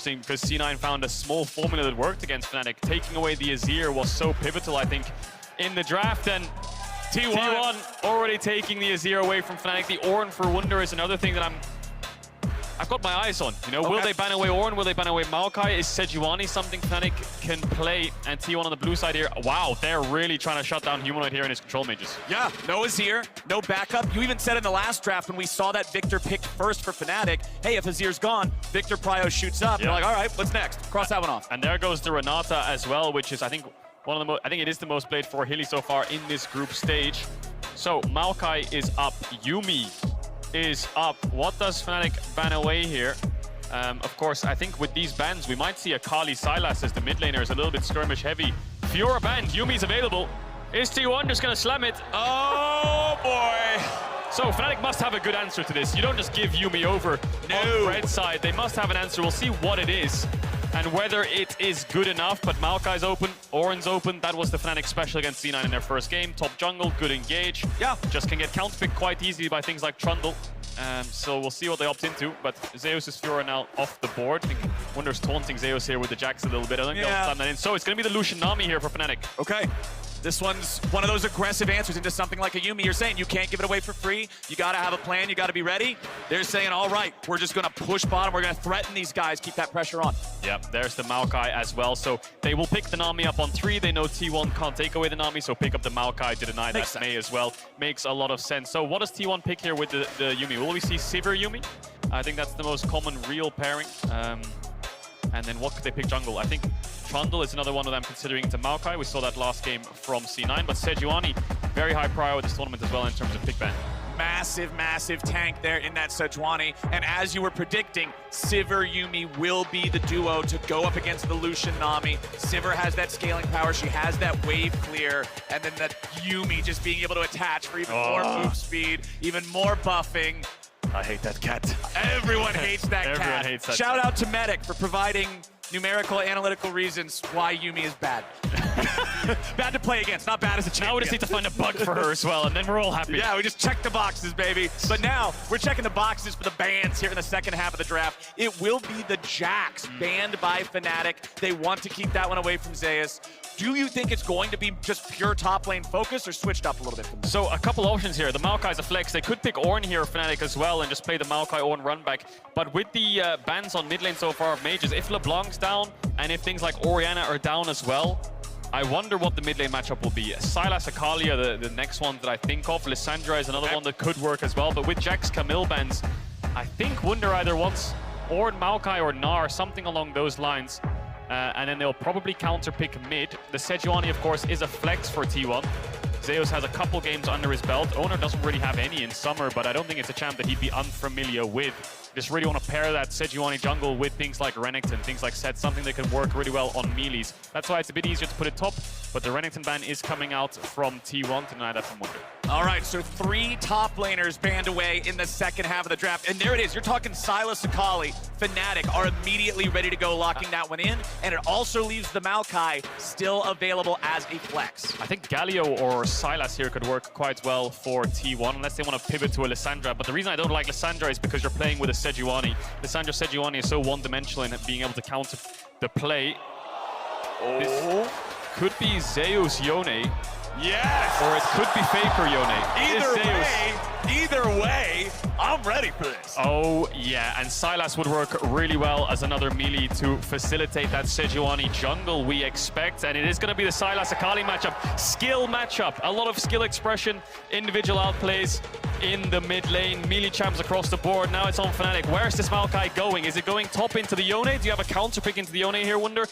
interesting because C9 found a small formula that worked against Fnatic. Taking away the Azir was so pivotal, I think, in the draft. And T1 already taking the Azir away from Fnatic. The Ornn for Wunder is another thing that I've got my eyes on. You know, will they ban away Ornn? Will they ban away Maokai? Is Sejuani something Fnatic can play? And T1 on the blue side here. Wow, they're really trying to shut down Humanoid here in his control mages. Yeah, no Azir, no backup. You even said in the last draft when we saw that Victor picked first for Fnatic, hey, if Azir's gone, Victor Prio shoots up. You're like, all right, what's next? Cross that one off. And there goes the Renata as well, which is, I think, one of the I think it is the most played for Hilly so far in this group stage. So Maokai is up. Yuumi is up. What does Fnatic ban away here? Of course, I think with these bans, we might see a Kali Sylas as the mid laner is a little bit skirmish heavy. Fiora banned, Yuumi's available. Is T1 just gonna slam it? Oh boy! So Fnatic must have a good answer to this. You don't just give Yuumi over on red side. They must have an answer. We'll see what it is and whether it is good enough. But Maokai's open, Ornn's open. That was the Fnatic special against C9 in their first game. Top jungle, good engage. Yeah, just can get counterpicked quite easily by things like Trundle. So we'll see what they opt into, but Zeus' Fiora now off the board. I think Wunder's taunting Zeus here with the Jax a little bit. I think they'll slam that in. So it's going to be the Lucian Nami here for Fnatic. Okay. This one's one of those aggressive answers into something like a Yuumi. You're saying you can't give it away for free. You got to have a plan. You got to be ready. They're saying, all right, we're just going to push bottom. We're going to threaten these guys. Keep that pressure on. Yep, there's the Maokai as well. So they will pick the Nami up on 3. They know T1 can't take away the Nami, so pick up the Maokai to deny that May as well. Makes a lot of sense. So what does T1 pick here with the Yuumi? Will we see Sivir Yuumi? I think that's the most common real pairing. And then what could they pick jungle? I think Trundle is another one that I'm considering into Maokai. We saw that last game from C9, but Sejuani, very high prior with this tournament as well in terms of pick ban. Massive, massive tank there in that Sejuani. And as you were predicting, Sivir Yuumi will be the duo to go up against the Lucian Nami. Sivir has that scaling power. She has that wave clear. And then that Yuumi just being able to attach for even more move speed, even more buffing. I hate that cat. Everyone hates that cat. Everyone hates that Shout cat. out to Medic for providing numerical, analytical reasons why Yuumi is bad. Bad to play against, not bad as a champion. Now we just need to find a bug for her as well, and then we're all happy. Yeah, we just check the boxes, baby. But now, we're checking the boxes for the bans here in the second half of the draft. It will be the Jax, banned by Fnatic. They want to keep that one away from Zeus. Do you think it's going to be just pure top lane focus or switched up a little bit from that? So a couple options here. The Maokai's a flex. They could pick Ornn here, Fnatic as well, and just play the Maokai Ornn run back. But with the bans on mid lane so far of mages, if LeBlanc's down and if things like Orianna are down as well, I wonder what the mid lane matchup will be. Sylas Akalia, the next one that I think of. Lissandra is another one that could work as well. But with Jax Camille bans, I think Wunder either wants Ornn, Maokai, or Gnar, something along those lines. And then they'll probably counter-pick mid. The Sejuani, of course, is a flex for T1. Zeus has a couple games under his belt. Owner doesn't really have any in summer, but I don't think it's a champ that he'd be unfamiliar with. Just really want to pair that Sejuani jungle with things like Renekton, things like Set, something that can work really well on melees. That's why it's a bit easier to put it top, but the Renekton ban is coming out from T1 to deny that from Wunder. All right, so 3 top laners banned away in the second half of the draft. And there it is. You're talking Sylas Akali. Fnatic are immediately ready to go, locking that one in. And it also leaves the Maokai still available as a flex. I think Galio or Sylas here could work quite well for T1, unless they want to pivot to a Lissandra. But the reason I don't like Lissandra is because you're playing with a Sejuani. Lissandra Sejuani is so one-dimensional in being able to counter the play. This could be Zeus Yone. Yes! Or it could be Faker Yone. Either way, I'm ready for this. Oh, yeah, and Sylas would work really well as another melee to facilitate that Sejuani jungle we expect. And it is going to be the Sylas Akali matchup. Skill matchup. A lot of skill expression, individual outplays in the mid lane. Melee champs across the board. Now it's on Fnatic. Where's this Maokai going? Is it going top into the Yone? Do you have a counter pick into the Yone here, Wunder?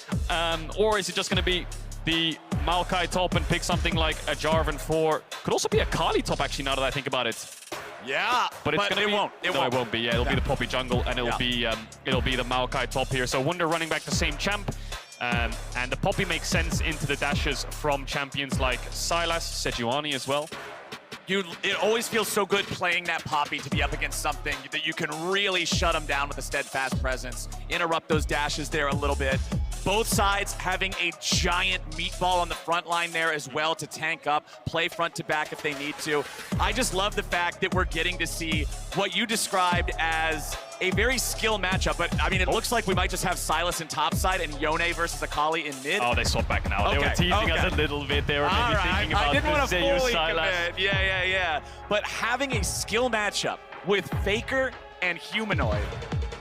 Or is it just going to be the Maokai top and pick something like a Jarvan 4? Could also be a Kali top, actually, now that I think about it. Yeah, but it's gonna be, won't. It won't be. Yeah, it'll be the Poppy jungle, and it'll be the Maokai top here. So Wunder running back the same champ, and the Poppy makes sense into the dashes from champions like Sylas, Sejuani as well. It always feels so good playing that Poppy to be up against something that you can really shut them down with a steadfast presence, interrupt those dashes there a little bit. Both sides having a giant meatball on the front line there as well to tank up, play front to back if they need to. I just love the fact that we're getting to see what you described as a very skilled matchup, but I mean, it looks like we might just have Silas in top side and Yone versus Akali in mid. Oh, they swapped back now. They were teasing us a little bit. They were maybe thinking about I didn't want to fully Silas. commit. Yeah. But having a skill matchup with Faker and Humanoid,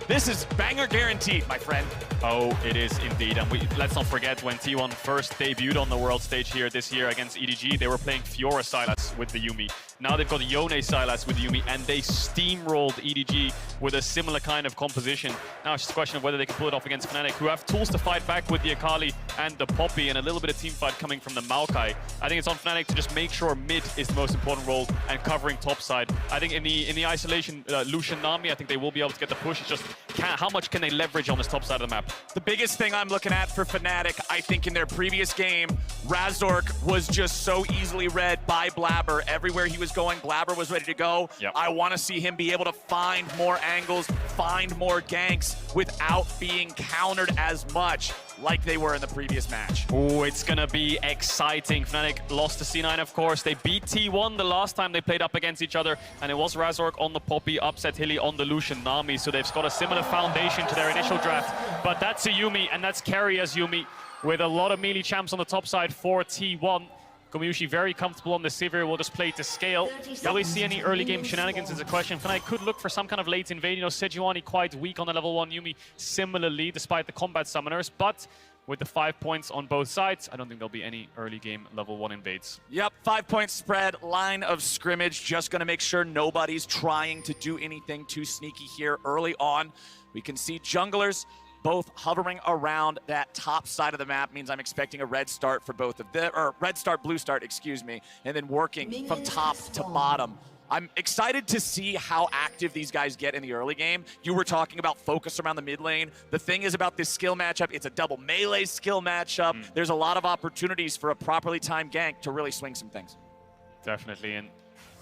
this is banger guaranteed, my friend. Oh, it is indeed. And let's not forget when T1 first debuted on the world stage here this year against EDG, they were playing Fiora Sylas with the Yuumi. Now they've got Yone Sylas with Yuumi, and they steamrolled EDG with a similar kind of composition. Now it's just a question of whether they can pull it off against Fnatic, who have tools to fight back with the Akali and the Poppy, and a little bit of team fight coming from the Maokai. I think it's on Fnatic to just make sure mid is the most important role and covering top side. I think in the isolation, Lucian Nami, I think they will be able to get the push. It's just how much can they leverage on this top side of the map? The biggest thing I'm looking at for Fnatic, I think in their previous game, Razork was just so easily read by Blabber. Everywhere he was going, Blabber was ready to go. Yep. I want to see him be able to find more angles, find more ganks without being countered as much like they were in the previous match. Oh, it's gonna be exciting. Fnatic lost to C9, of course. They beat T1 the last time they played up against each other, and it was Razork on the Poppy, upset Hilly on the Lucian Nami, so they've got a similar foundation to their initial draft. But that's a Yuumi, and that's carry as Yuumi, with a lot of melee champs on the top side for T1. Gumayusi very comfortable on the Sivir, will just play to scale. Will we see any early game shenanigans is a question. Fnatic could look for some kind of late invade. You know, Sejuani quite weak on the level 1, Yuumi similarly, despite the combat summoners. But with the 5 points on both sides, I don't think there'll be any early game level 1 invades. Yep, 5-point spread, line of scrimmage. Just gonna make sure nobody's trying to do anything too sneaky here early on. We can see junglers both hovering around that top side of the map. Means I'm expecting a red start for both of them, or red start, blue start, excuse me, and then working from top to bottom. I'm excited to see how active these guys get in the early game. You were talking about focus around the mid lane. The thing is about this skill matchup, it's a double melee skill matchup. There's a lot of opportunities for a properly timed gank to really swing some things. Definitely, and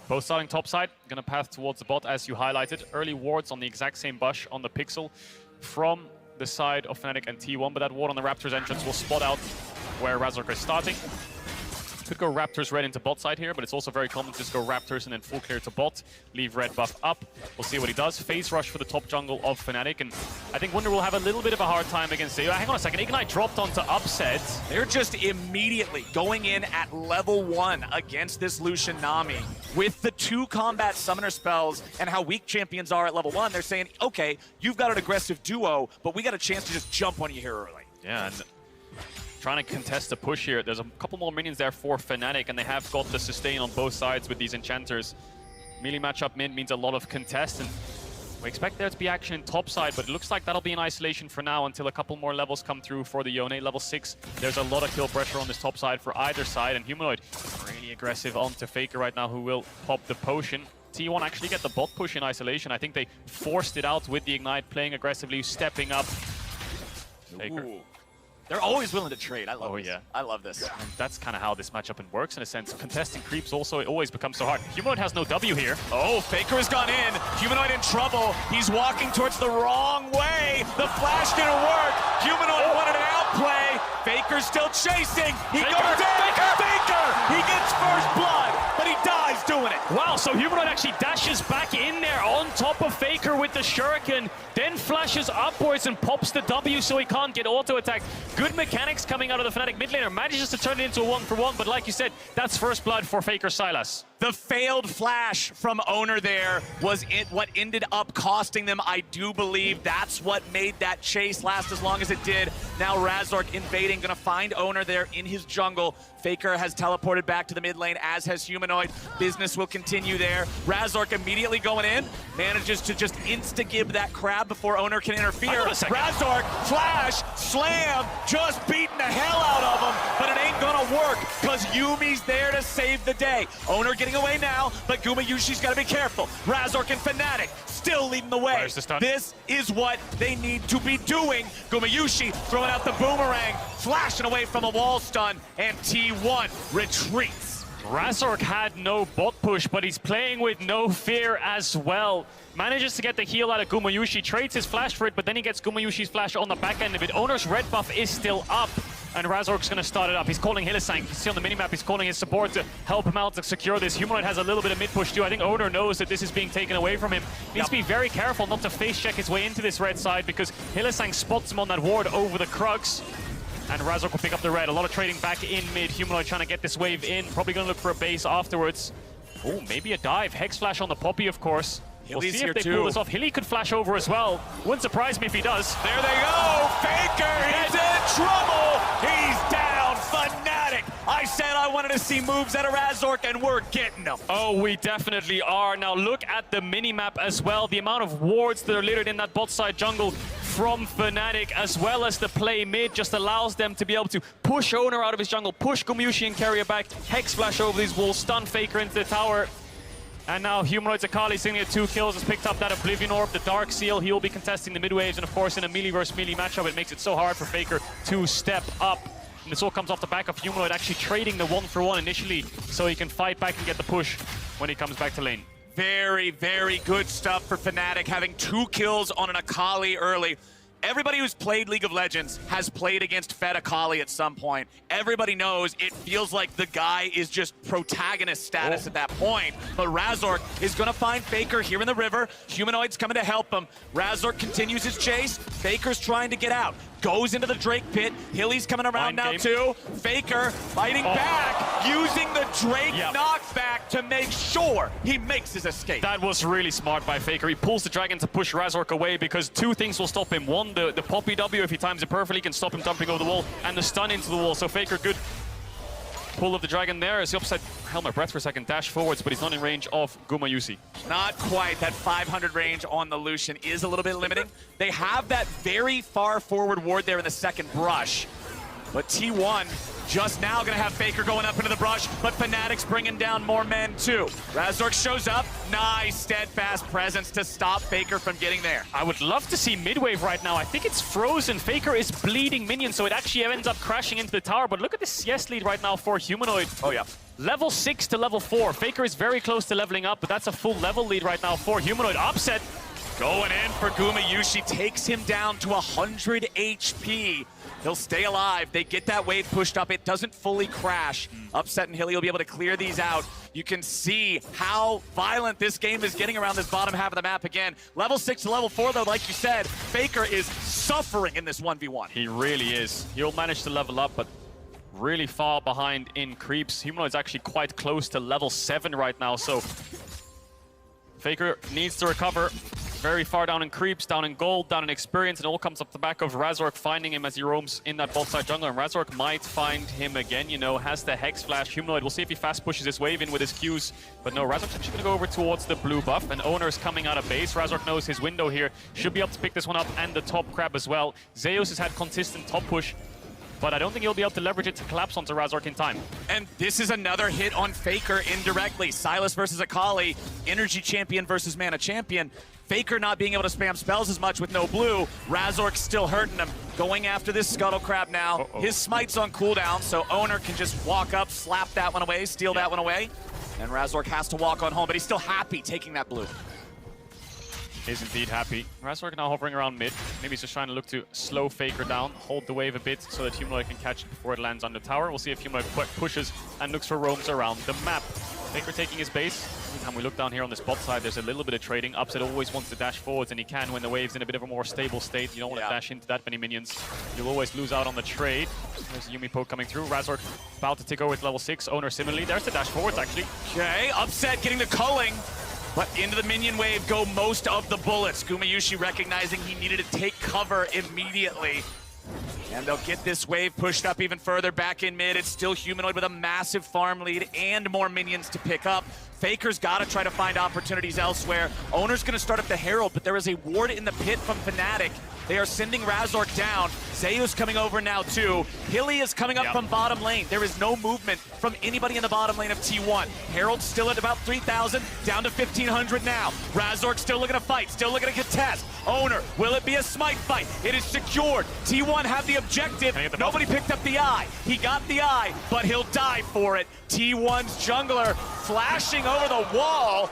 both starting top side, gonna path towards the bot as you highlighted. Early wards on the exact same bush on the Pixel from the side of Fnatic and T1, but that ward on the Raptors entrance will spot out where Razork is starting. Could go Raptors red into bot side here, but it's also very common to just go Raptors and then full clear to bot, leave red buff up. We'll see what he does. Phase rush for the top jungle of Fnatic, and I think Wunder will have a little bit of a hard time against it. Hang on a second, Ignite dropped onto Upset. They're just immediately going in at level 1 against this Lucian Nami. With the 2 combat summoner spells and how weak champions are at level 1, they're saying, okay, you've got an aggressive duo, but we got a chance to just jump on you here early. Yeah, and trying to contest the push here. There's a couple more minions there for Fnatic, and they have got the sustain on both sides with these enchanters. Melee matchup mid means a lot of contest, and we expect there to be action in top side, but it looks like that'll be in isolation for now until a couple more levels come through for the Yone. Level 6, there's a lot of kill pressure on this top side for either side, and Humanoid really aggressive onto Faker right now, who will pop the potion. T1 actually get the bot push in isolation. I think they forced it out with the Ignite, playing aggressively, stepping up. Faker. Ooh. They're always willing to trade. I love this. Yeah. I love this. And that's kind of how this matchup works in a sense. Contesting creeps also, it always becomes so hard. Humanoid has no W here. Oh, Faker has gone in. Humanoid in trouble. He's walking towards the wrong way. The flash didn't work. Humanoid wanted an outplay. Faker's still chasing. He goes in. Faker! He gets first blood, but he dies doing it. Wow, so Humanoid actually dashes back in there on top of Faker with the Shuriken, then flashes upwards and pops the W so he can't get auto-attacked. Good mechanics coming out of the Fnatic mid laner. Manages to turn it into a 1-for-1, but like you said, that's first blood for Faker Sylas. The failed flash from Owner there was what ended up costing them. I do believe that's what made that chase last as long as it did. Now Razork invading, gonna find Owner there in his jungle. Faker has teleported back to the mid lane, as has Humanoid. Business will continue there. Razork immediately going in, manages to just insta-gib that crab before Owner can interfere. Razork, flash, slam, just beating the hell out of him, but it ain't gonna work, because Yumi's there to save the day. Owner getting away now, but Gumayushi's gotta be careful. Razork and Fnatic still leading the way. This is what they need to be doing. Gumayushi throwing out the boomerang, flashing away from a wall stun, and T1 retreats. Razork had no bot push, but he's playing with no fear as well. Manages to get the heal out of Gumayushi, trades his flash for it, but then he gets Gumayushi's flash on the back end of it. Owner's red buff is still up. and Razork's going to start it up. He's calling Hylissang. You see on the minimap, he's calling his support to help him out to secure this. Humanoid has a little bit of mid push too. I think Owner knows that this is being taken away from him. Needs to be very careful not to face check his way into this red side, because Hylissang spots him on that ward over the Krugs. And Razork will pick up the red. A lot of trading back in mid. Humanoid trying to get this wave in. Probably going to look for a base afterwards. Oh, maybe a dive. Hex flash on the Poppy, of course. We'll see if they pull this off. Hilly could flash over as well. Wouldn't surprise me if he does. There they go. Faker, he's in trouble. He's down. Fnatic. I said I wanted to see moves out of Razork, and we're getting them. Oh, we definitely are. Now look at the minimap as well. The amount of wards that are littered in that bot side jungle from Fnatic, as well as the play mid, just allows them to be able to push Owner out of his jungle, push Gumayusi and Carrier back, Hex flash over these walls, stun Faker into the tower. And now Humanoid's Akali sitting at 2 kills, has picked up that Oblivion Orb, the Dark Seal. He will be contesting the mid waves, and of course in a melee versus melee matchup, it makes it so hard for Faker to step up. And this all comes off the back of Humanoid actually trading the 1-for-1 initially, so he can fight back and get the push when he comes back to lane. Very, very good stuff for Fnatic, having 2 kills on an Akali early. Everybody who's played League of Legends has played against Fed Akali at some point. Everybody knows it feels like the guy is just protagonist status at that point. But Razork is going to find Faker here in the river. Humanoid's coming to help him. Razork continues his chase. Faker's trying to get out. Goes into the Drake pit. Hilly's coming around now too. Faker fighting back, using the Drake knockback to make sure he makes his escape. That was really smart by Faker. He pulls the dragon to push Razork away, because 2 things will stop him. One, the Poppy W, if he times it perfectly, can stop him dumping over the wall, and the stun into the wall. So Faker, good pull of the dragon there as he upset held my breath for a second, dash forwards, but he's not in range of Gumayusi. Not quite. That 500 range on the Lucian is a little bit limiting. They have that very far forward ward there in the second brush, but T1 just now going to have Faker going up into the brush, but Fnatic's bringing down more men too. Razork shows up. Nice steadfast presence to stop Faker from getting there. I would love to see midwave right now. I think it's frozen. Faker is bleeding minions, so it actually ends up crashing into the tower. But look at the CS lead right now for Humanoid. Oh yeah. Level 6 to level 4. Faker is very close to leveling up, but that's a full level lead right now for Humanoid. Upset. Going in for Gumayusi, takes him down to 100 HP. He'll stay alive. They get that wave pushed up. It doesn't fully crash. Upset and Hilly will be able to clear these out. You can see how violent this game is getting around this bottom half of the map again. Level 6 to level 4, though, like you said, Faker is suffering in this 1v1. He really is. He'll manage to level up, but really far behind in creeps. Humanoid's actually quite close to level 7 right now, so Faker needs to recover. Very far down in creeps, down in gold, down in experience, and it all comes up the back of Razork finding him as he roams in that bot side jungle. And Razork might find him again, you know, has the Hex Flash. Humanoid, we'll see if he fast pushes his wave in with his Qs. But no, Razork's actually going to go over towards the blue buff, and Owner's coming out of base. Razork knows his window here. Should be able to pick this one up, and the top crab as well. Zeus has had consistent top push, but I don't think he'll be able to leverage it to collapse onto Razork in time. And this is another hit on Faker indirectly. Silas versus Akali, Energy Champion versus Mana Champion. Faker not being able to spam spells as much with no blue. Razork still hurting him. Going after this Scuttle Crab now. His smite's on cooldown, so Owner can just walk up, slap that one away, steal that one away. And Razork has to walk on home, but he's still happy taking that blue. Is indeed happy. Razork now hovering around mid. Maybe he's just trying to look to slow Faker down, hold the wave a bit so that Humanoid can catch it before it lands on the tower. We'll see if Humanoid pushes and looks for roams around the map. Faker taking his base. Every time we look down here on the spot side, there's a little bit of trading. Upset always wants to dash forwards, and he can when the wave's in a bit of a more stable state. You don't want to dash into that many minions. You'll always lose out on the trade. There's a Yumi poke coming through. Razork about to take over with level 6. Owner similarly. There's the dash forwards, actually. Okay, Upset getting the culling. But into the minion wave go most of the bullets. Gumayusi recognizing he needed to take cover immediately. And they'll get this wave pushed up even further back in mid. It's still Humanoid with a massive farm lead and more minions to pick up. Faker's got to try to find opportunities elsewhere. Owner's going to start up the Herald, but there is a ward in the pit from Fnatic. They are sending Razork down. Zeus coming over now too. Hilly is coming up from bottom lane. There is no movement from anybody in the bottom lane of T1. Herald's still at about 3,000, down to 1,500 now. Razork still looking to fight, still looking to contest. Owner, will it be a smite fight? It is secured. T1 have the objective. Nobody picked up the eye. He got the eye, but he'll die for it. T1's jungler flashing over the wall.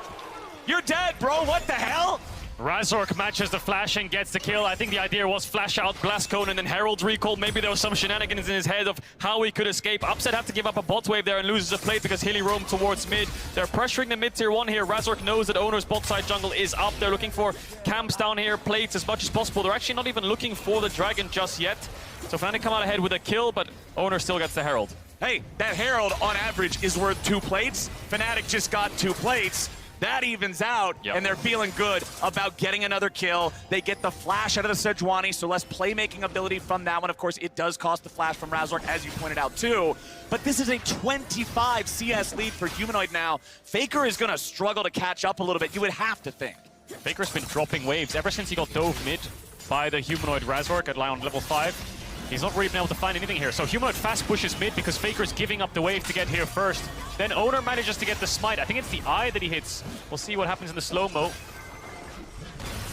You're dead, bro. What the hell? Razork matches the flash and gets the kill. I think the idea was flash out Blastcone and then Herald's recall. Maybe there was some shenanigans in his head of how he could escape. Upset had to give up a bot wave there and loses a plate because Hilly roamed towards mid. They're pressuring the mid tier 1 here. Razork knows that Owner's bot side jungle is up. They're looking for camps down here, plates as much as possible. They're actually not even looking for the dragon just yet. So Fnatic come out ahead with a kill, but Owner still gets the Herald. Hey, that Herald on average is worth 2 plates. Fnatic just got 2 plates. That evens out, and they're feeling good about getting another kill. They get the flash out of the Sejuani, so less playmaking ability from that one. Of course, it does cost the flash from Razork, as you pointed out too. But this is a 25 CS lead for Humanoid now. Faker is going to struggle to catch up a little bit, you would have to think. Faker's been dropping waves ever since he got dove mid by the Humanoid Razork at around level 5. He's not really been able to find anything here. So Humanoid fast pushes mid because Faker's giving up the wave to get here first. Then Owner manages to get the smite. I think it's the eye that he hits. We'll see what happens in the slow-mo.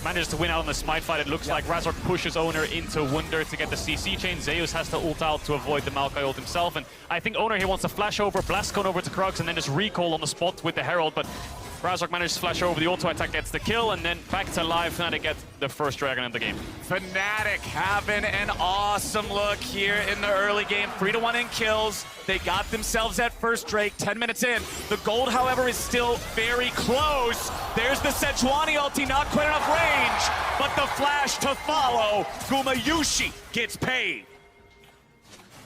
Manages to win out on the smite fight. It looks like Razork pushes Owner into Wunder to get the CC chain. Zeus has to ult out to avoid the Maokai ult himself. And I think Owner here wants to flash over, Blastcone over to Krugs, and then just recall on the spot with the Herald. But Razork manages to flash over the auto attack, gets the kill, and then back to live. Fnatic get the first dragon of the game. Fnatic having an awesome look here in the early game. 3-1 in kills. They got themselves that first Drake 10 minutes in. The gold, however, is still very close. There's the Sejuani ulti, not quite enough range, but the flash to follow. Gumayusi gets paid.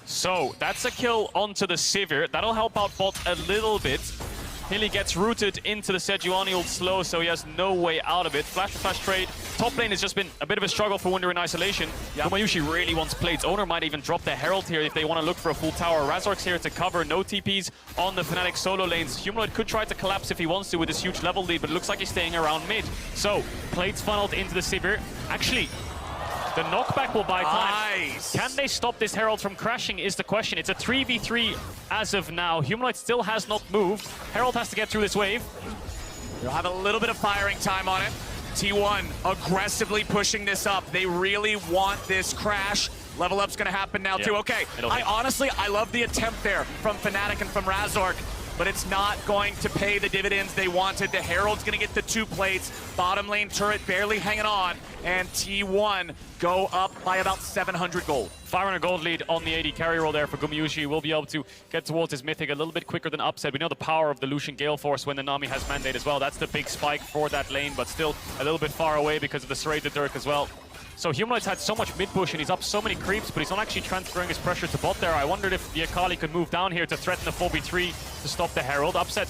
So that's a kill onto the Sivir. That'll help out bot a little bit. Hilly gets rooted into the Sejuani ult slow, so he has no way out of it. Flash to flash trade. Top lane has just been a bit of a struggle for Wunder in isolation. Gumayusi really wants plates. Owner might even drop the Herald here if they want to look for a full tower. Razork's here to cover. No TPs on the Fnatic solo lanes. Humanoid could try to collapse if he wants to with this huge level lead, but it looks like he's staying around mid. So, plates funneled into the Sivir. Actually, the knockback will buy time. Nice. Can they stop this Herald from crashing is the question. It's a 3v3 as of now. Humanoid still has not moved. Herald has to get through this wave. They'll have a little bit of firing time on it. T1 aggressively pushing this up. They really want this crash. Level up's gonna happen now too. Okay, I love the attempt there from Fnatic and from Razork, but it's not going to pay the dividends they wanted. The Herald's gonna get the 2 plates. Bottom lane turret barely hanging on, and T1 go up by about 700 gold. 500 gold lead on the AD carry roll there for Gumayusi. Will be able to get towards his mythic a little bit quicker than Upset. We know the power of the Lucian Gale Force when the Nami has mandate as well. That's the big spike for that lane, but still a little bit far away because of the serrated Dirk as well. So Humanoid's had so much mid-push and he's up so many creeps, but he's not actually transferring his pressure to bot there. I wondered if the Akali could move down here to threaten the 4v3 to stop the Herald. Upset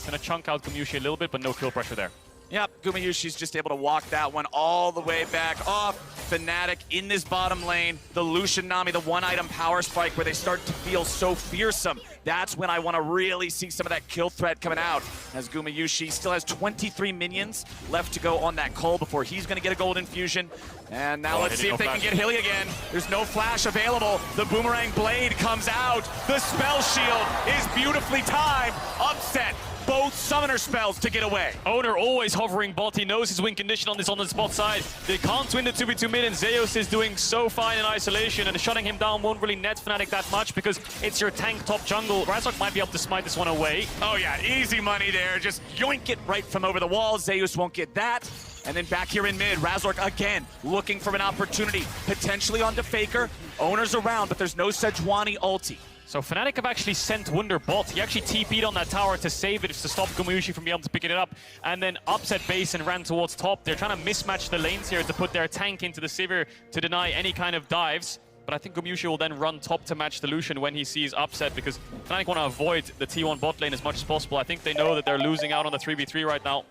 gonna chunk out Gumayusi a little bit, but no kill pressure there. Yep, Gumayushi's just able to walk that one all the way back off. Fnatic in this bottom lane. The Lucian Nami, the 1-item power spike where they start to feel so fearsome. That's when I want to really see some of that kill threat coming out. As Gumayusi still has 23 minions left to go on that Cole before he's going to get a gold infusion. And now let's see if they can get Hilly again. There's no flash available. The Boomerang Blade comes out. The spell shield is beautifully timed. Upset. Both summoner spells to get away. Owner always hovering bot. He knows his win condition on the spot side. They can't win the 2v2 mid, and Zeus is doing so fine in isolation, and shutting him down won't really net Fnatic that much because it's your tank top jungle. Razork might be able to smite this one away. Oh yeah, easy money there. Just yoink it right from over the wall. Zeus won't get that. And then back here in mid, Razork again looking for an opportunity, potentially onto Faker. Owner's around, but there's no Sejuani ulti. So Fnatic have actually sent Wunder bot. He actually TP'd on that tower to save it, to stop Gumayusi from being able to pick it up, and then upset base and ran towards top. They're trying to mismatch the lanes here to put their tank into the Sivir to deny any kind of dives. But I think Gumayusi will then run top to match the Lucian when he sees upset, because Fnatic want to avoid the T1 bot lane as much as possible. I think they know that they're losing out on the 3v3 right now,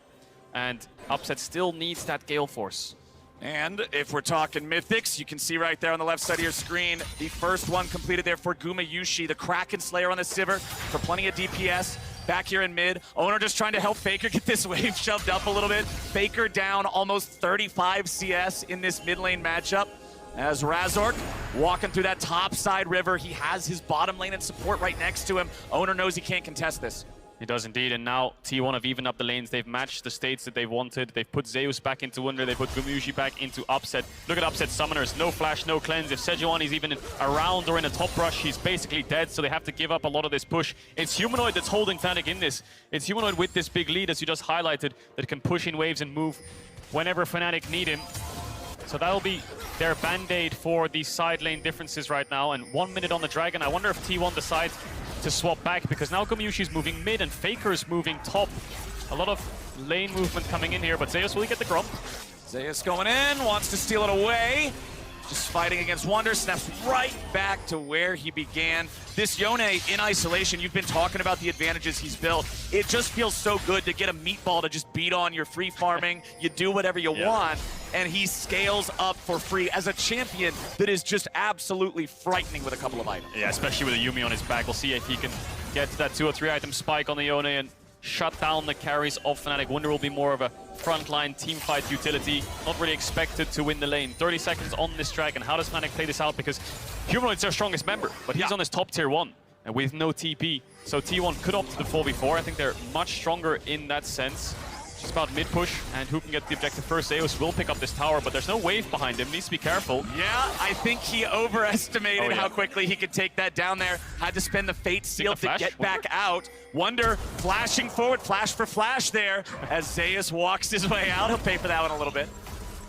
and upset still needs that Gale Force. And if we're talking mythics, you can see right there on the left side of your screen, the first one completed there for Gumayusi, the Kraken Slayer on the Sivir for plenty of DPS. Back here in mid, Owner just trying to help Faker get this wave shoved up a little bit. Faker down almost 35 CS in this mid lane matchup. As Razork walking through that top side river, he has his bottom lane and support right next to him. Owner knows he can't contest this. He does indeed, and now T1 have evened up the lanes. They've matched the states that they've wanted. They've put Zeus back into Wunder. They put Gumushi back into Upset. Look at Upset Summoners. No flash, no cleanse. If Sejuani's even around or in a top rush, he's basically dead, so they have to give up a lot of this push. It's Humanoid that's holding Fnatic in this. It's Humanoid with this big lead, as you just highlighted, that can push in waves and move whenever Fnatic need him. So that'll be their band-aid for these side lane differences right now. And 1 minute on the Dragon. I wonder if T1 decides to swap back, because now Gumyushi's moving mid and Faker's moving top. A lot of lane movement coming in here, but Zeus, will he get the Grump? Zeus going in, wants to steal it away. Just fighting against Wunder, snaps right back to where he began. This Yone in isolation, you've been talking about the advantages he's built. It just feels so good to get a meatball to just beat on your free farming. You do whatever you want, and he scales up for free as a champion that is just absolutely frightening with a couple of items. Yeah, especially with a Yuumi on his back. We'll see if he can get to that 2 or 3 item spike on the Yone and shut down the carries of Fnatic. Wunder will be more of a frontline teamfight utility, not really expected to win the lane. 30 seconds on this Dragon. How does Fnatic play this out? Because Humanoid's their strongest member, but he's on his top tier 1 and with no TP. So T1 could opt to the 4v4. I think they're much stronger in that sense. It's about mid push and who can get the objective first. Zeus will pick up this tower, but there's no wave behind him. Needs to be careful. Yeah, I think he overestimated how quickly he could take that down there. Had to spend the Fate Seal to get back out. Wunder flashing forward, flash for flash there. As Zeus walks his way out, he'll pay for that one a little bit.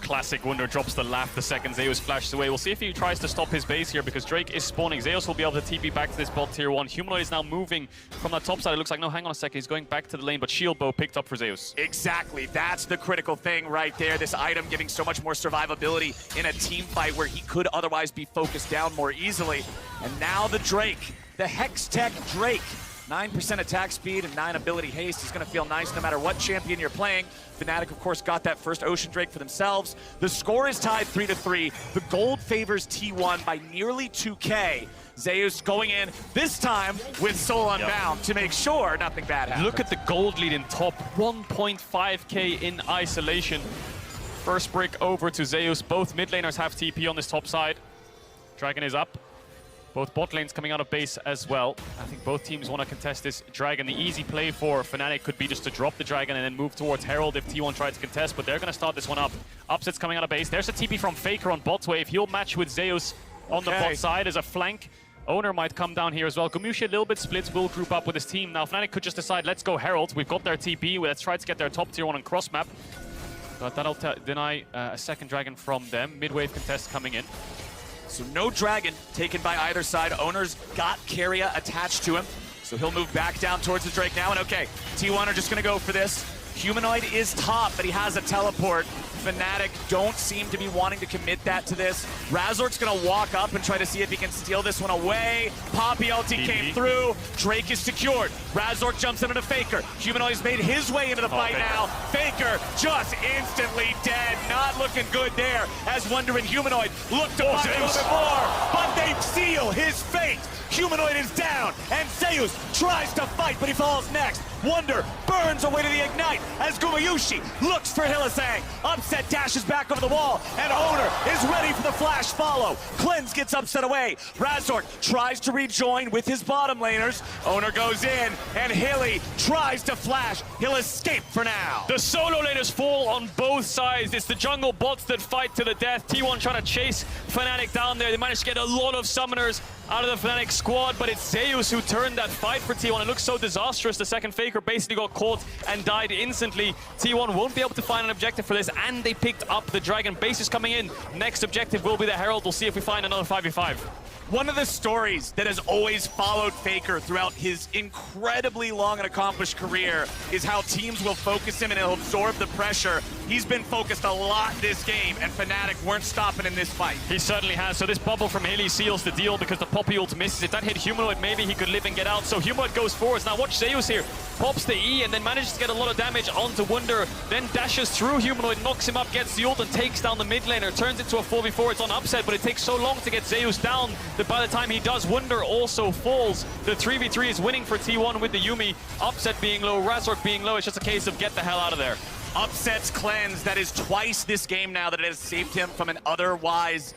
Classic. Wunder drops the laugh the second Zeus flashes away. We'll see if he tries to stop his base here, because Drake is spawning. Zeus will be able to TP back to this bot tier 1. Humanoid is now moving from the top side. It looks like, no, hang on a second, he's going back to the lane, but Shield Bow picked up for Zeus. Exactly. That's the critical thing right there. This item giving so much more survivability in a team fight where he could otherwise be focused down more easily. And now the Drake, the Hex Tech Drake. 9% attack speed and 9 ability haste. He's going to feel nice no matter what champion you're playing. Fnatic, of course, got that first Ocean Drake for themselves. The score is tied 3-3. The gold favors T1 by nearly 2K. Zeus going in, this time with Soul Unbound to make sure nothing bad happens. Look at the gold lead in top. 1.5K in isolation. First brick over to Zeus. Both mid laners have TP on this top side. Dragon is up. Both bot lanes coming out of base as well. I think both teams want to contest this Dragon. The easy play for Fnatic could be just to drop the Dragon and then move towards Herald if T1 tries to contest, but they're going to start this one up. Upset's coming out of base. There's a TP from Faker on bot wave. He'll match with Zeus on the bot side as a flank. Owner might come down here as well. Gumushi a little bit splits, will group up with his team. Now Fnatic could just decide, let's go Herald. We've got their TP. Let's try to get their top tier 1 on cross map. But that'll deny a second Dragon from them. Mid-wave contest coming in. So no Dragon taken by either side. Owner's got Keria attached to him. So he'll move back down towards the Drake now. And okay, T1 are just going to go for this. Humanoid is top, but he has a teleport. Fnatic don't seem to be wanting to commit that to this. Razork's going to walk up and try to see if he can steal this one away. Poppy ulti came through. Drake is secured. Razork jumps into the Faker. Humanoid's made his way into the fight now. Faker just instantly dead. Not looking good there as Wunder and Humanoid look to find a little bit more, but they seal his fate. Humanoid is down, and Zeus tries to fight, but he falls next. Wunder burns away to the Ignite as Gumyushi looks for Hylissang. Upset dashes back over the wall, and Owner is ready for the flash follow. Cleanse gets Upset away. Razork tries to rejoin with his bottom laners. Owner goes in, and Hilly tries to flash. He'll escape for now. The solo laners fall on both sides. It's the jungle bots that fight to the death. T1 trying to chase Fnatic down there. They managed to get a lot of summoners out of the Fnatic squad, but it's Zeus who turned that fight for T1. It looks so disastrous. The second Faker basically got caught and died instantly. T1 won't be able to find an objective for this, and they picked up the Dragon. Base is coming in. Next objective will be the Herald. We'll see if we find another 5v5. One of the stories that has always followed Faker throughout his incredibly long and accomplished career is how teams will focus him and he'll absorb the pressure. He's been focused a lot this game, and Fnatic weren't stopping in this fight. He certainly has. So this bubble from Hilly seals the deal because the Poppy ult misses. If that hit Humanoid, maybe he could live and get out. So Humanoid goes forwards. Now watch Zeus here. Pops the E and then manages to get a lot of damage onto Wunder. Then dashes through Humanoid, knocks him up, gets the ult and takes down the mid laner. Turns into a 4v4. It's on Upset, but it takes so long to get Zeus down that by the time he does, Wunder also falls. The 3v3 is winning for T1 with the Yuumi. Upset being low, Razork being low. It's just a case of get the hell out of there. Upset's cleanse, that is twice this game now that it has saved him from an otherwise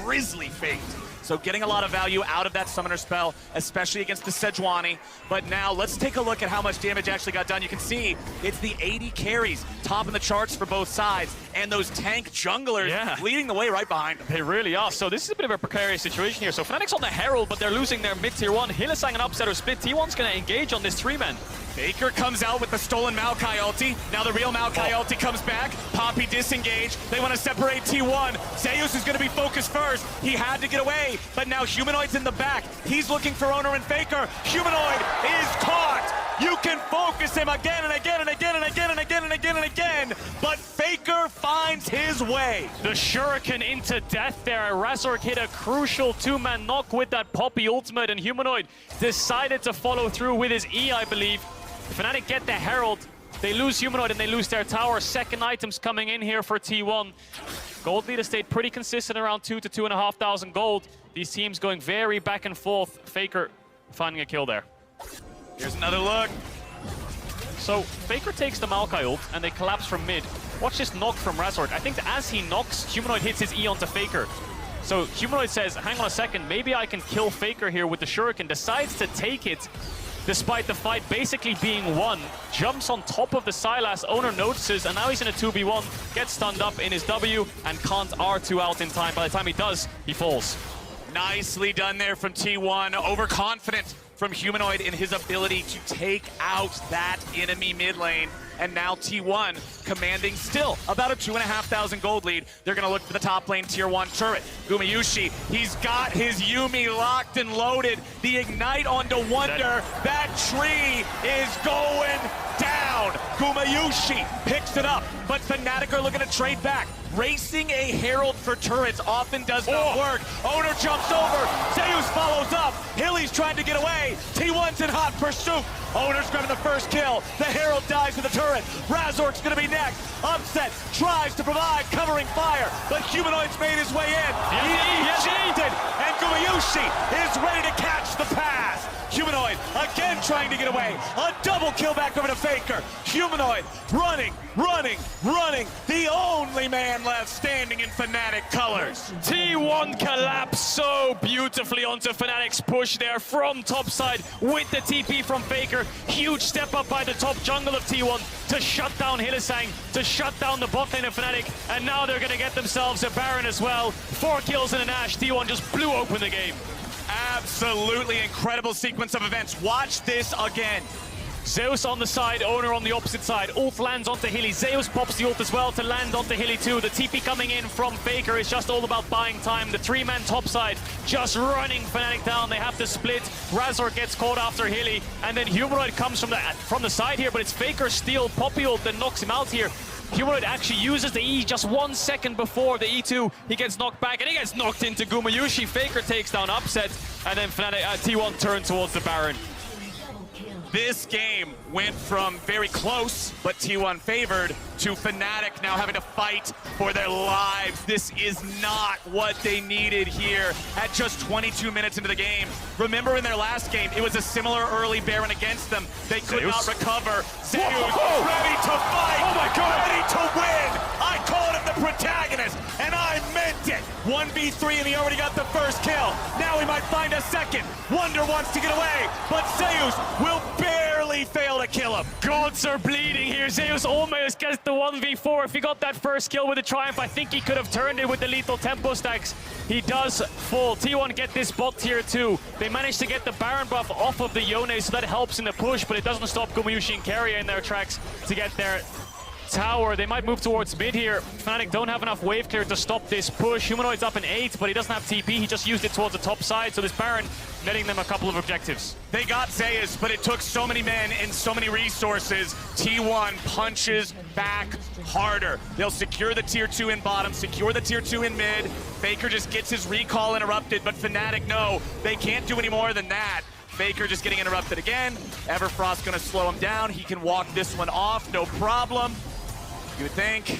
grisly fate. So getting a lot of value out of that summoner spell, especially against the Sejuani. But now let's take a look at how much damage actually got done. You can see it's the 80 carries topping the charts for both sides, and those tank junglers leading the way right behind them. They really are. So this is a bit of a precarious situation here. So Fnatic's on the Herald, but they're losing their mid-tier 1. Hylissang and Upsetter split. T1's going to engage on this 3-man. Faker comes out with the stolen Maokai ulti. Now the real Maokai ulti comes back. Poppy disengaged. They want to separate T1. Zeus is going to be focused first. He had to get away, but now Humanoid's in the back. He's looking for Owner and Faker. Humanoid is caught. You can focus him again and again and again and again and again and again and again, but Faker finds his way. The Shuriken into death there. Razork hit a crucial 2-man knock with that Poppy ultimate, and Humanoid decided to follow through with his E, I believe. Fnatic get the Herald. They lose Humanoid and they lose their tower. Second items coming in here for T1. Gold leader stayed pretty consistent around 2,000 to 2,500 gold. These teams going very back and forth. Faker finding a kill there. Here's another look. So Faker takes the Maokai ult and they collapse from mid. Watch this knock from Razork. I think that as he knocks, Humanoid hits his E onto Faker. So Humanoid says, hang on a second, maybe I can kill Faker here with the Shuriken. Decides to take it despite the fight basically being won. Jumps on top of the Sylas. Owner notices, and now he's in a 2v1. Gets stunned up in his W and can't R2 out in time. By the time he does, he falls. Nicely done there from T1. Overconfident from Humanoid in his ability to take out that enemy mid lane. And now T1 commanding still about a 2,500 gold lead. They're going to look for the top lane tier 1 turret. Gumayusi, he's got his Yuumi locked and loaded. The Ignite onto Wonder. That tree is going down. Gumayusi picks it up, but Fnatic are looking to trade back. Racing a Herald for turrets often does not work. Owner jumps over. Zeus follows up. Hilly's trying to get away. T1's in hot pursuit. Owner's grabbing the first kill. The Herald dies with the turret. Razork's going to be next. Upset tries to provide covering fire, but Humanoid's made his way in. He's ejected, and Gumayusi is ready to catch the pass. Humanoid again trying to get away. A double kill back over to Faker. Humanoid running. The only man left standing in Fnatic colors. T1 collapse so beautifully onto Fnatic's push there from topside with the TP from Faker. Huge step up by the top jungle of T1 to shut down Hylissang, to shut down the bot lane of Fnatic, and now they're going to get themselves a Baron as well. 4 kills and an Ashe. T1 just blew open the game. Absolutely incredible sequence of events. Watch this again. Zeus on the side, Owner on the opposite side. Ult lands onto Hilly. Zeus pops the ult as well to land onto Hilly too. The TP coming in from Faker is just all about buying time. The 3-man top side just running Fnatic down. They have to split. Razork gets caught after Hilly, and then Humanoid comes from the side here, but it's Faker's steal Poppy ult that knocks him out here. Humanoid actually uses the E just 1 second before the E2. He gets knocked back and he gets knocked into Gumayusi. Faker takes down Upset, and then Fnatic, T1 turn towards the Baron. This game went from very close, but T1 favored, to Fnatic now having to fight for their lives. This is not what they needed here at just 22 minutes into the game. Remember in their last game, it was a similar early Baron against them. They could not recover. Zeus ready to fight, ready to win. I called him the protagonist, and I meant it. 1v3, and he already got the first kill. Now he might find a second. Wonder wants to get away, but Zeus will barely fail to kill him. Gods are bleeding here. Zeus almost gets the 1v4. If he got that first kill with a Triumph, I think he could have turned it with the lethal tempo stacks. He does fall. T1 get this bot tier 2. They managed to get the Baron buff off of the Yone, so that helps in the push, but it doesn't stop Gumayusi and Keria in their tracks to get their tower. They might move towards mid here. Fnatic don't have enough wave clear to stop this push. Humanoid's up in 8, but he doesn't have TP. He just used it towards the top side, so this Baron netting them a couple of objectives. They got Zeus, but it took so many men and so many resources. T1 punches back harder. They'll secure the tier 2 in bottom, secure the tier 2 in mid. Faker just gets his recall interrupted, but Fnatic, no, they can't do any more than that. Faker just getting interrupted again. Everfrost gonna slow him down. He can walk this one off, no problem. You would think,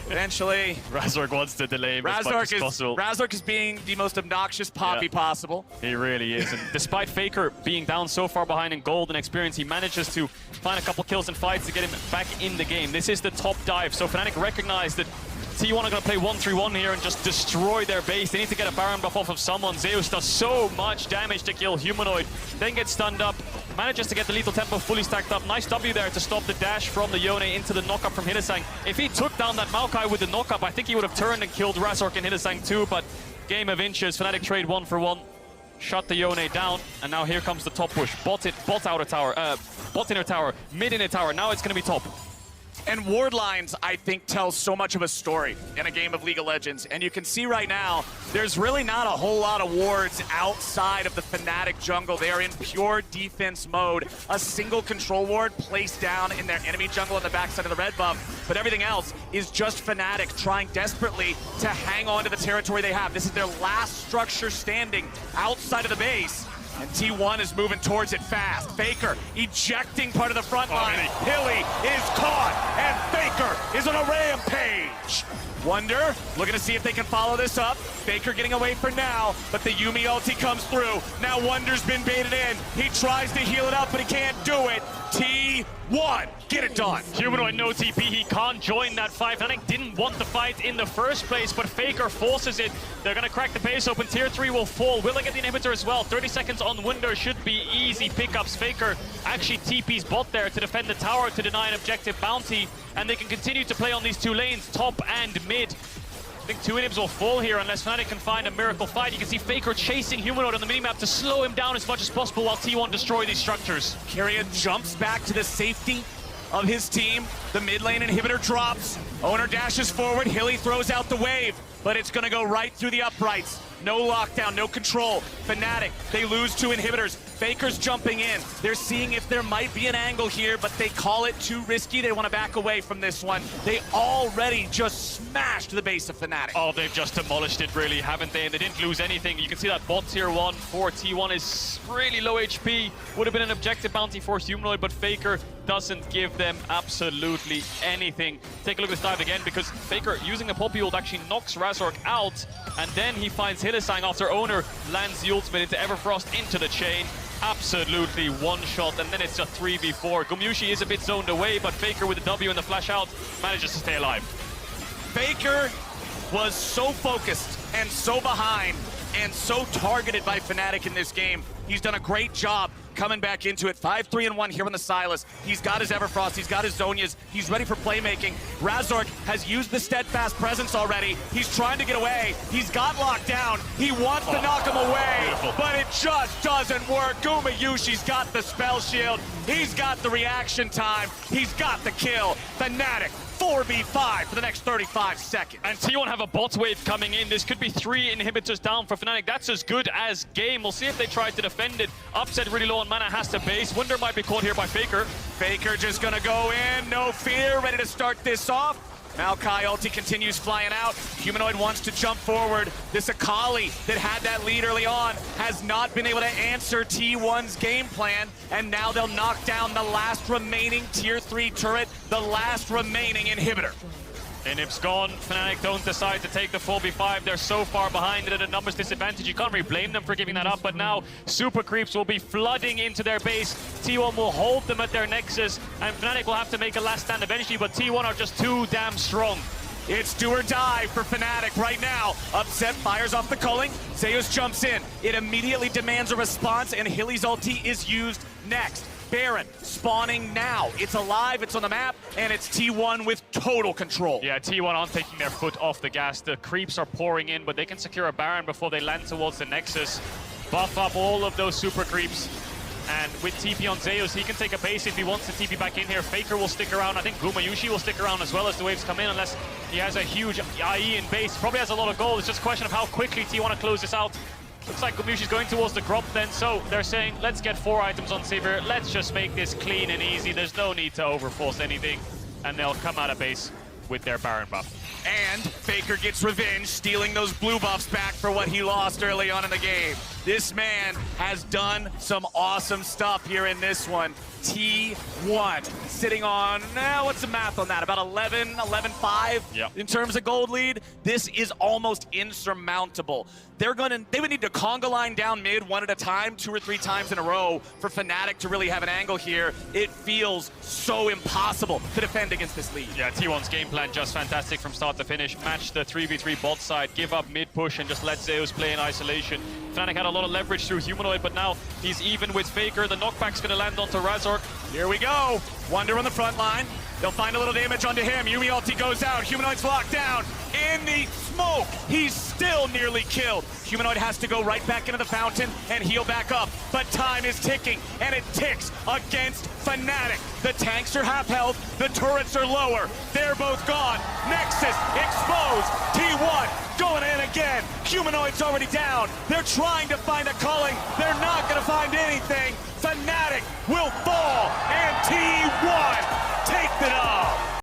eventually. Razork wants to delay him as much as possible. Razork is being the most obnoxious Poppy possible. He really is. And despite Faker being down so far behind in gold and experience, he manages to find a couple kills and fights to get him back in the game. This is the top dive. So Fnatic recognize that T1 are going to play 1-3-1 here and just destroy their base. They need to get a Baron buff off of someone. Zeus does so much damage to kill Humanoid, then gets stunned up, manages to get the lethal tempo fully stacked up. Nice W there to stop the dash from the Yone into the knockup from Hylissang. If he took down that Maokai with the knockup, I think he would have turned and killed Razork and Hylissang too, but game of inches. Fnatic trade 1-for-1. Shut the Yone down, and now here comes the top push. Bot outer tower, bot inner tower, mid inner tower. Now it's going to be top. And ward lines, I think, tell so much of a story in a game of League of Legends. And you can see right now, there's really not a whole lot of wards outside of the Fnatic jungle. They are in pure defense mode. A single control ward placed down in their enemy jungle on the backside of the red buff. But everything else is just Fnatic trying desperately to hang on to the territory they have. This is their last structure standing outside of the base. And T1 is moving towards it fast. Faker ejecting part of the front line. Hilly is caught, and Faker is on a rampage. Wonder looking to see if they can follow this up. Faker getting away for now, but the Yuumi ulti comes through. Now Wonder's been baited in. He tries to heal it up, but he can't do it. T1, get it done. Humanoid no TP, he can't join that fight. Fnatic didn't want the fight in the first place, but Faker forces it. They're gonna crack the base open. Tier 3 will fall. Will they get the inhibitor as well? 30 seconds on Wonder should be easy pickups. Faker actually TP's bot there to defend the tower to deny an objective bounty, and they can continue to play on these two lanes, top and mid. I think 2 inhibs will fall here unless Fnatic can find a miracle fight. You can see Faker chasing Humanoid on the minimap to slow him down as much as possible while T1 destroy these structures. Kyrian jumps back to the safety of his team. The mid lane inhibitor drops. Owner dashes forward. Hilly throws out the wave, but it's going to go right through the uprights. No lockdown, no control. Fnatic, they lose 2 inhibitors. Faker's jumping in. They're seeing if there might be an angle here, but they call it too risky. They want to back away from this one. They already just smashed the base of Fnatic. Oh, they've just demolished it, really, haven't they? And they didn't lose anything. You can see that bot tier 1 for T1 is really low HP. Would have been an objective bounty for Humanoid, but Faker doesn't give them absolutely anything. Take a look at this dive again, because Faker, using a Poppy ult, actually knocks Razork out, and then he finds Hylissang after Owner lands the ultimate into Everfrost into the chain. Absolutely one shot, and then it's a 3v4. Gumyushi is a bit zoned away, but Faker with the W and the flash out manages to stay alive. Faker was so focused and so behind and so targeted by Fnatic in this game. He's done a great job coming back into it. 5-3-1 here on the Sylas. He's got his Everfrost, he's got his Zhonyas, he's ready for playmaking. Razork has used the steadfast presence already. He's trying to get away. He's got locked down. He wants to knock him away, beautiful. but it just doesn't work. Gumyushi's got the spell shield. He's got the reaction time. He's got the kill. Fnatic 4v5 for the next 35 seconds. And T1 have a bot wave coming in. This could be 3 inhibitors down for Fnatic. That's as good as game. We'll see if they try to defend it. Upset really low on mana, has to base. Wonder might be caught here by Faker. Faker just gonna go in, no fear, ready to start this off. Maokai ulti continues flying out. Humanoid wants to jump forward. This Akali that had that lead early on has not been able to answer T1's game plan, and now they'll knock down the last remaining tier 3 turret, the last remaining inhibitor. Inhib's gone. Fnatic don't decide to take the 4v5. They're so far behind it at a numbers disadvantage. You can't really blame them for giving that up, but now super creeps will be flooding into their base. T1 will hold them at their nexus, and Fnatic will have to make a last stand eventually, but T1 are just too damn strong. It's do or die for Fnatic right now. Upset fires off the culling. Zeus jumps in. It immediately demands a response, and Hilly's ulti is used next. Baron spawning now. It's alive, it's on the map, and it's T1 with total control. Yeah, T1 aren't taking their foot off the gas. The creeps are pouring in, but they can secure a Baron before they land towards the Nexus. Buff up all of those super creeps. And with TP on Zeus, he can take a base if he wants to TP back in here. Faker will stick around. I think Gumyushi will stick around as well as the waves come in, unless he has a huge IE in base. Probably has a lot of gold. It's just a question of how quickly T1 want to close this out. Looks like Gumyushi's going towards the Grop then, so they're saying, let's get 4 items on Sivir, let's just make this clean and easy, there's no need to overforce anything, and they'll come out of base with their Baron buff. And Faker gets revenge, stealing those blue buffs back for what he lost early on in the game. This man has done some awesome stuff here in this one. T1 sitting on, what's the math on that? About 11-5 in terms of gold lead. This is almost insurmountable. They would need to conga line down mid 1 at a time, 2 or 3 times in a row for Fnatic to really have an angle here. It feels so impossible to defend against this lead. Yeah, T1's game plan just fantastic from start. start to finish, match the 3v3 bot side, give up mid push and just let Zeus play in isolation. Fnatic had a lot of leverage through Humanoid, but now he's even with Faker. The knockback's gonna land onto Razork. Here we go. Wonder on the front line. They'll find a little damage onto him. Yuumi ulti goes out. Humanoid's locked down. In the smoke, he's still nearly killed. Humanoid has to go right back into the fountain and heal back up. But time is ticking, and it ticks against Fnatic. The tanks are half health, the turrets are lower. They're both gone. Nexus exposed. T1 going in again. Humanoid's already down. They're trying to find a culling. They're not going to find anything. Fnatic will fall, and T1 take it off.